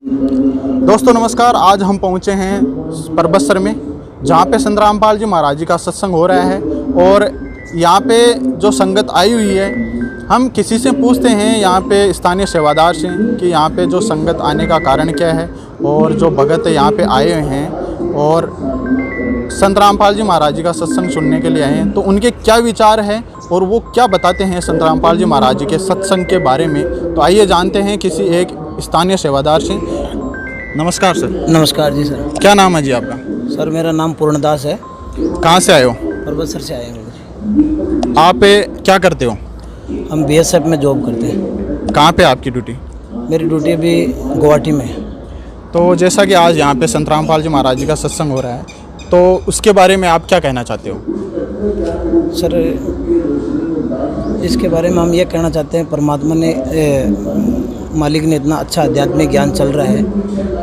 दोस्तों नमस्कार। आज हम पहुंचे हैं परबतसर में, जहां पे संत रामपाल जी महाराज जी का सत्संग हो रहा है। और यहां पे जो संगत आई हुई है, हम किसी से पूछते हैं यहाँ पे स्थानीय सेवादार से कि यहाँ पे जो संगत आने का कारण क्या है और जो भगत यहाँ पे आए हुए हैं और संत रामपाल जी महाराज जी का सत्संग सुनने के लिए आए हैं, तो उनके क्या विचार हैं और वो क्या बताते हैं संत रामपाल जी महाराज जी के सत्संग के बारे में। तो आइए जानते हैं किसी एक स्थानीय सेवादार से। नमस्कार सर। नमस्कार जी सर। क्या नाम है जी आपका? सर मेरा नाम पूर्णदास है। कहाँ से आए हो? परबतसर से आए हैं। आप क्या करते हो? हम बीएसएफ में जॉब करते हैं। कहाँ पे आपकी ड्यूटी? मेरी ड्यूटी अभी गुवाहाटी में है। तो जैसा कि आज यहाँ पे संत रामपाल जी महाराज जी का सत्संग हो रहा है, तो उसके बारे में आप क्या कहना चाहते हो? सर इसके बारे में हम ये कहना चाहते हैं, परमात्मा ने मालिक ने इतना अच्छा आध्यात्मिक ज्ञान चल रहा है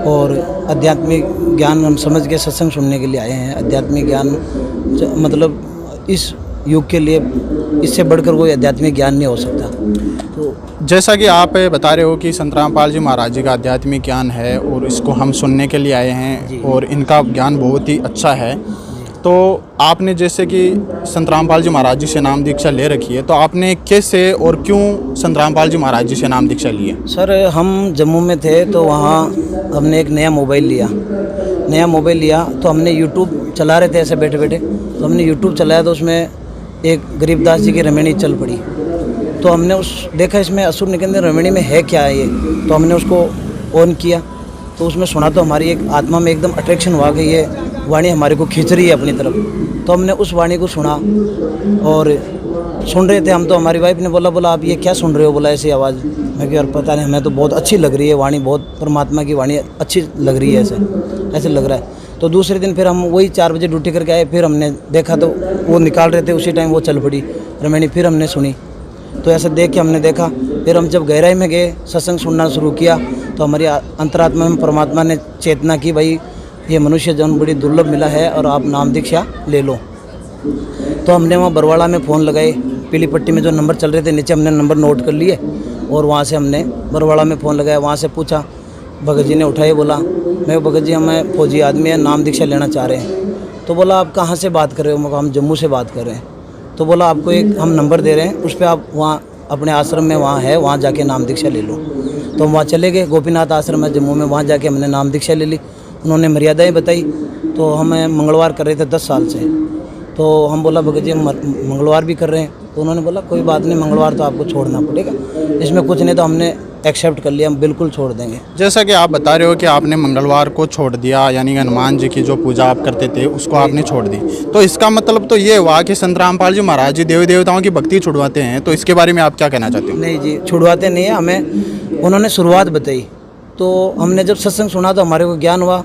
और आध्यात्मिक ज्ञान हम समझ के सत्संग सुनने के लिए आए हैं। आध्यात्मिक ज्ञान मतलब इस युग के लिए इससे बढ़कर कोई आध्यात्मिक ज्ञान नहीं हो सकता। तो जैसा कि आप बता रहे हो कि संत रामपाल जी महाराज जी का आध्यात्मिक ज्ञान है और इसको हम सुनने के लिए आए हैं और इनका ज्ञान बहुत ही अच्छा है, तो आपने जैसे कि संत रामपाल जी महाराज जी से नाम दीक्षा ले रखी है, तो आपने कैसे और क्यों संत रामपाल जी महाराज जी से नाम दीक्षा ली है? सर हम जम्मू में थे तो वहाँ हमने एक नया मोबाइल लिया तो हमने यूट्यूब चला रहे थे ऐसे बैठे बैठे। तो हमने यूट्यूब चलाया तो उसमें एक गरीबदास जी की रमणी चल पड़ी। तो हमने देखा इसमें असुर निकंदन रमणी में है क्या है ये, तो हमने उसको ऑन किया तो उसमें सुना तो हमारी एक आत्मा में एकदम अट्रैक्शन हुआ कि ये वाणी हमारे को खींच रही है अपनी तरफ। तो हमने उस वाणी को सुना और सुन रहे थे हम। तो हमारी वाइफ ने बोला आप ये क्या सुन रहे हो? बोला ऐसी आवाज़। मैं कि यार पता नहीं, हमें तो बहुत अच्छी लग रही है वाणी, बहुत परमात्मा की वाणी अच्छी लग रही है, ऐसे लग रहा है। तो दूसरे दिन फिर हम वही 4 बजे ड्यूटी करके आए। फिर हमने देखा तो वो निकाल रहे थे, उसी टाइम वो चल पड़ी रमणी। फिर हमने सुनी तो ऐसे देख के हमने देखा। फिर हम जब गहराई में गए, सत्संग सुनना शुरू किया, तो हमारी अंतरात्मा में परमात्मा ने चेतना की, भाई ये मनुष्य जन्म बड़ी दुर्लभ मिला है और आप नाम दीक्षा ले लो। तो हमने वहाँ बरवाड़ा में फ़ोन लगाए, पीली पट्टी में जो नंबर चल रहे थे नीचे हमने नंबर नोट कर लिए और वहाँ से हमने बरवाड़ा में फ़ोन लगाया। वहाँ से पूछा, भगत जी ने उठाए, बोला मैं भगत जी हमें फौजी आदमी है, नाम दीक्षा लेना चाह रहे हैं। तो बोला आप कहाँ से बात कर रहे हो? मैं हम जम्मू से बात कर रहे हैं। तो बोला आपको एक हम नंबर दे रहे हैं, उस पर आप वहाँ अपने आश्रम में वहाँ है, वहाँ जाके नाम दीक्षा ले लो। तो हम वहाँ चले गए, गोपीनाथ आश्रम है जम्मू में, वहाँ जाके हमने नाम दीक्षा ले ली। उन्होंने मर्यादाएं बताई। तो हमें मंगलवार कर रहे थे 10 साल से। तो हम बोला भगत जी हम मंगलवार भी कर रहे हैं। तो उन्होंने बोला कोई बात नहीं, मंगलवार तो आपको छोड़ना पड़ेगा, इसमें कुछ नहीं। तो हमने एक्सेप्ट कर लिया, हम बिल्कुल छोड़ देंगे। जैसा कि आप बता रहे हो कि आपने मंगलवार को छोड़ दिया, यानी हनुमान जी की जो पूजा आप करते थे उसको आपने छोड़ दी, तो इसका मतलब तो ये हुआ कि संत रामपाल जी महाराज जी देवी देवताओं की भक्ति छुड़वाते हैं। तो इसके बारे में आप क्या कहना चाहते हो? नहीं जी, छुड़वाते नहीं है, हमें उन्होंने शुरुआत बताई। तो हमने जब सत्संग सुना तो हमारे को ज्ञान हुआ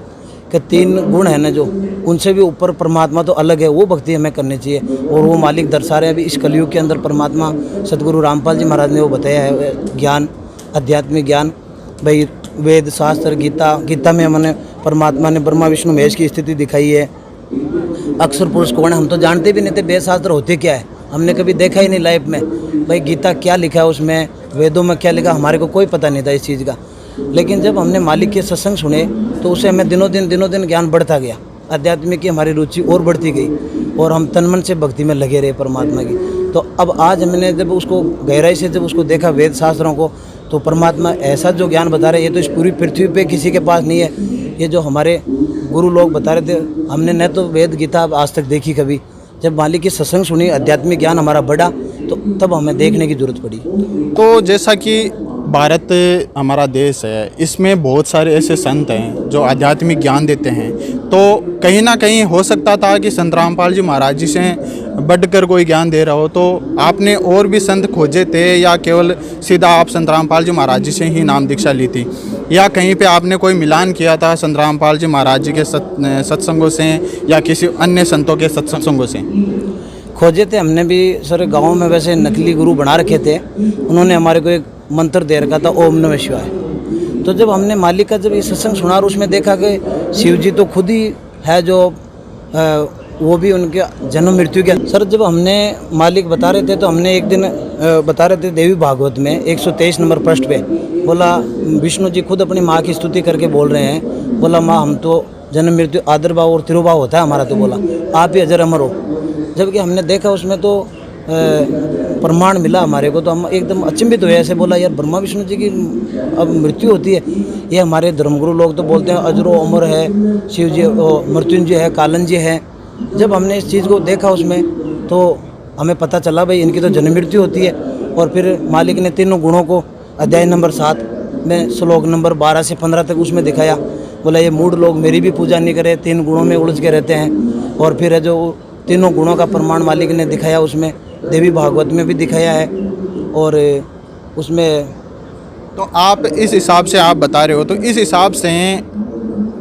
कि 3 गुण है ना, जो उनसे भी ऊपर परमात्मा तो अलग है, वो भक्ति हमें करनी चाहिए और वो मालिक दर्शा रहे हैं। अभी इस कलयुग के अंदर परमात्मा सदगुरु रामपाल जी महाराज ने वो बताया है ज्ञान, आध्यात्मिक ज्ञान। भाई वेद शास्त्र गीता में हमने परमात्मा ने ब्रह्मा विष्णु महेश की स्थिति दिखाई है। अक्षर पुरुष कौन है हम तो जानते भी नहीं थे, वेद शास्त्र होते क्या है हमने कभी देखा ही नहीं लाइफ में। भाई गीता क्या लिखा है उसमें, वेदों में क्या लिखा, हमारे को कोई पता नहीं था इस चीज़ का। लेकिन जब हमने मालिक के सत्संग सुने तो उससे हमें दिनों दिन ज्ञान बढ़ता गया, आध्यात्मिक की हमारी रुचि और बढ़ती गई और हम तन मन से भक्ति में लगे रहे परमात्मा की। तो अब आज हमने जब उसको गहराई से जब उसको देखा वेद शास्त्रों को, तो परमात्मा ऐसा जो ज्ञान बता रहे, ये तो इस पूरी पृथ्वी पे किसी के पास नहीं है। ये जो हमारे गुरु लोग बता रहे थे, हमने न तो वेद गीता आज तक देखी कभी। जब मालिक की सत्संग सुनी, आध्यात्मिक ज्ञान हमारा बढ़ा, तो तब हमें देखने की जरूरत पड़ी। तो जैसा कि भारत हमारा देश है, इसमें बहुत सारे ऐसे संत हैं जो आध्यात्मिक ज्ञान देते हैं, तो कहीं ना कहीं हो सकता था कि संत रामपाल जी महाराज जी से बढ़कर कोई ज्ञान दे रहा हो। तो आपने और भी संत खोजे थे या केवल सीधा आप संत रामपाल जी महाराज जी से ही नाम दीक्षा ली थी, या कहीं पे आपने कोई मिलान किया था संत रामपाल जी महाराज जी के सत्संगों से या किसी अन्य संतों के सत्संगों से? खोजे थे हमने भी सर। गाँव में वैसे नकली गुरु बना रखे थे, उन्होंने हमारे को एक मंत्र दे रखा था, ओम नमः शिवाय। तो जब हमने मालिक का जब ये सत्संग सुना और उसमें देखा कि शिव जी तो खुद ही है जो वो भी उनके जन्म मृत्यु के। सर जब हमने मालिक बता रहे थे तो हमने एक दिन बता रहे थे देवी भागवत में 123 नंबर पृष्ठ पे बोला, विष्णु जी खुद अपनी माँ की स्तुति करके बोल रहे हैं, बोला माँ हम तो जन्म मृत्यु आदरभाव और तिरुभाव होता है हमारा, तो बोला आप ही अजर अमर हो। जबकि हमने देखा उसमें तो प्रमाण मिला हमारे को, तो हम एकदम अचंभित हुए। ऐसे बोला यार ब्रह्मा विष्णु जी की अब मृत्यु होती है, ये हमारे धर्मगुरु लोग तो बोलते हैं अजरो अमर है, शिव जी मृत्युंजय है, कालन जी है। जब हमने इस चीज़ को देखा उसमें तो हमें पता चला भाई इनकी तो जन्म मृत्यु होती है। और फिर मालिक ने तीनों गुणों को अध्याय नंबर 7 में श्लोक नंबर 12 से 15 तक उसमें दिखाया। बोला ये मूढ़ लोग मेरी भी पूजा नहीं करे, 3 गुणों में उलझ के रहते हैं। और फिर है जो तीनों गुणों का प्रमाण मालिक ने दिखाया, उसमें देवी भागवत में भी दिखाया है। और उसमें तो आप इस हिसाब से आप बता रहे हो, तो इस हिसाब से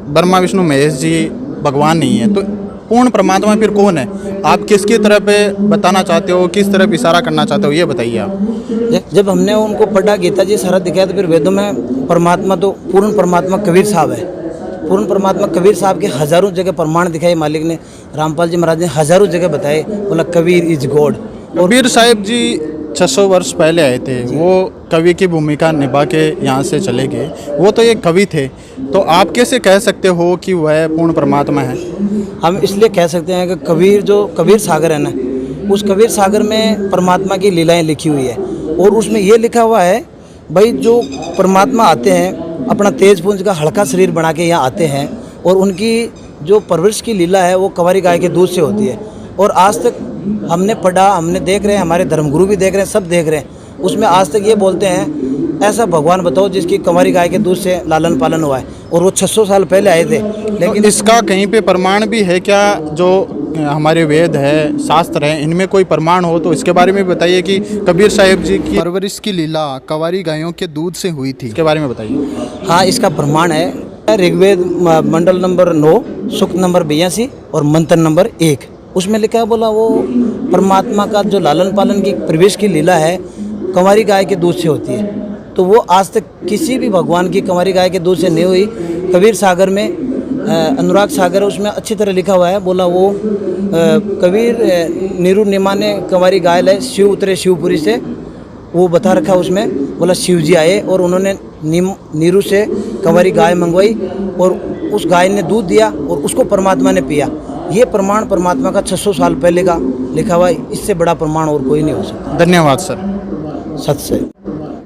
ब्रह्मा विष्णु महेश जी भगवान नहीं है, तो पूर्ण परमात्मा फिर कौन है? आप किसकी तरफ बताना चाहते हो, किस तरफ इशारा करना चाहते हो, ये बताइए आप। जब हमने उनको पढ़ा गीता जी सारा दिखाया, तो फिर वेदों में परमात्मा तो पूर्ण परमात्मा कबीर साहब है। पूर्ण परमात्मा कबीर साहब के हज़ारों जगह प्रमाण दिखाए मालिक ने, रामपाल जी महाराज ने हज़ारों जगह बताए, बोला कबीर इज गॉड। कबीर साहिब जी 600 वर्ष पहले आए थे, वो कवि की भूमिका निभा के यहाँ से चले गए, वो तो एक कवि थे, तो आप कैसे कह सकते हो कि वह पूर्ण परमात्मा है? हम इसलिए कह सकते हैं कि कबीर जो कबीर सागर है ना, उस कबीर सागर में परमात्मा की लीलाएं लिखी हुई है। और उसमें ये लिखा हुआ है भाई जो परमात्मा आते हैं अपना तेज पुंज का हल्का शरीर बना के यहाँ आते हैं, और उनकी जो परवरिश की लीला है वो कंवारी गाय के दूध से होती है। और आज तक हमने पढ़ा, हमने देख रहे हैं, हमारे धर्मगुरु भी देख रहे हैं, सब देख रहे हैं, उसमें आज तक ये बोलते हैं ऐसा भगवान बताओ जिसकी कंवारी गाय के दूध से लालन पालन हुआ है, और वो 600 साल पहले आए थे। लेकिन इसका कहीं पे प्रमाण भी है क्या? जो हमारे वेद है, शास्त्र है, इनमें कोई प्रमाण हो तो इसके बारे में बताइए कि कबीर साहिब जी की परवरिश की लीला कंवारी गायों के दूध से हुई थी, इसके बारे में बताइए। हाँ, इसका प्रमाण है ऋग्वेद मंडल नंबर 9 सूक्त नंबर 82 और मंत्र नंबर 1, उसमें लिखा है, बोला वो परमात्मा का जो लालन पालन की प्रवेश की लीला है कंवारी गाय के दूध से होती है। तो वो आज तक किसी भी भगवान की कंवारी गाय के दूध से नहीं हुई। कबीर सागर में अनुराग सागर, उसमें अच्छी तरह लिखा हुआ है, बोला वो कबीर नीरू निमाने कंवारी गाय लाए, शिव उतरे शिवपुरी से, वो बता रखा उसमें। बोला शिव जी आए और उन्होंने नीरू से कंवारी गाय मंगवाई और उस गाय ने दूध दिया और उसको परमात्मा ने पिया। ये प्रमाण परमात्मा का 600 साल पहले का लिखा हुआ है, इससे बड़ा प्रमाण और कोई नहीं हो सकता। धन्यवाद सर। सत्य।